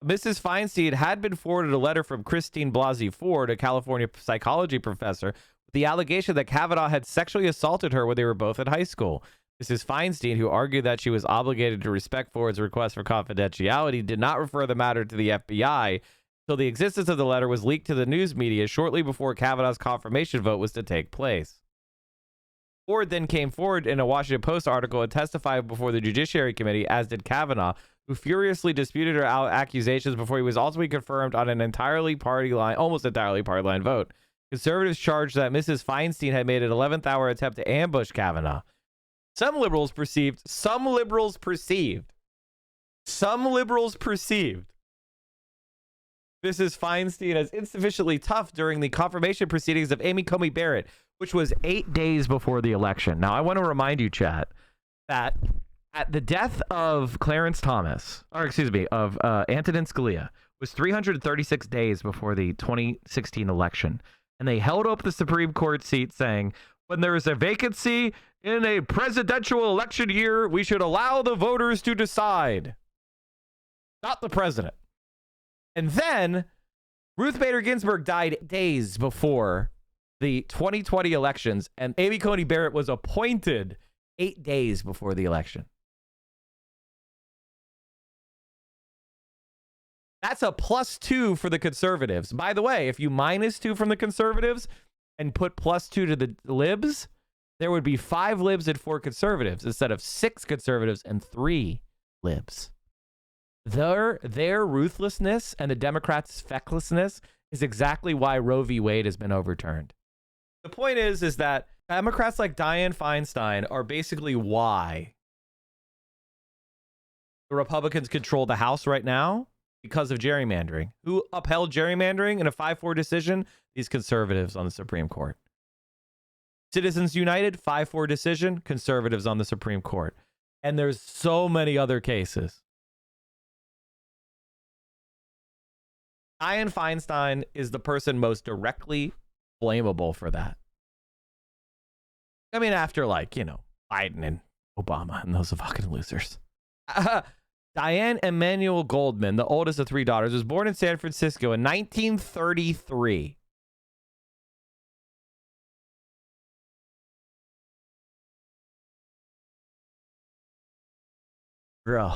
Mrs. Feinstein had been forwarded a letter from Christine Blasey Ford, a California psychology professor, with the allegation that Kavanaugh had sexually assaulted her when they were both in high school. Mrs. Feinstein, who argued that she was obligated to respect Ford's request for confidentiality, did not refer the matter to the FBI until the existence of the letter was leaked to the news media shortly before Kavanaugh's confirmation vote was to take place. Ford then came forward in a Washington Post article and testified before the Judiciary Committee, as did Kavanaugh, who furiously disputed her accusations before he was ultimately confirmed on an almost entirely party line vote. Conservatives charged that Mrs. Feinstein had made an 11th hour attempt to ambush Kavanaugh. Some liberals perceived Mrs. Feinstein as insufficiently tough during the confirmation proceedings of Amy Coney Barrett, which was 8 days before the election. Now, I want to remind you, chat, that at the death of Antonin Scalia, was 336 days before the 2016 election. And they held up the Supreme Court seat saying, when there is a vacancy in a presidential election year, we should allow the voters to decide, not the president. And then Ruth Bader Ginsburg died days before the 2020 elections, and Amy Coney Barrett was appointed 8 days before the election. That's a +2 for the conservatives. By the way, if you -2 from the conservatives and put +2 to the libs, there would be 5 libs and 4 conservatives instead of 6 conservatives and 3 libs. Their ruthlessness and the Democrats' fecklessness is exactly why Roe v. Wade has been overturned. The point is that Democrats like Dianne Feinstein are basically why the Republicans control the House right now, because of gerrymandering. Who upheld gerrymandering in a 5-4 decision? These conservatives on the Supreme Court. Citizens United, 5-4 decision, conservatives on the Supreme Court. And there's so many other cases. Dianne Feinstein is the person most directly blamable for that. I mean, after Biden and Obama and those fucking losers. Diane Emanuel Goldman, the oldest of 3 daughters, was born in San Francisco in 1933. Bro,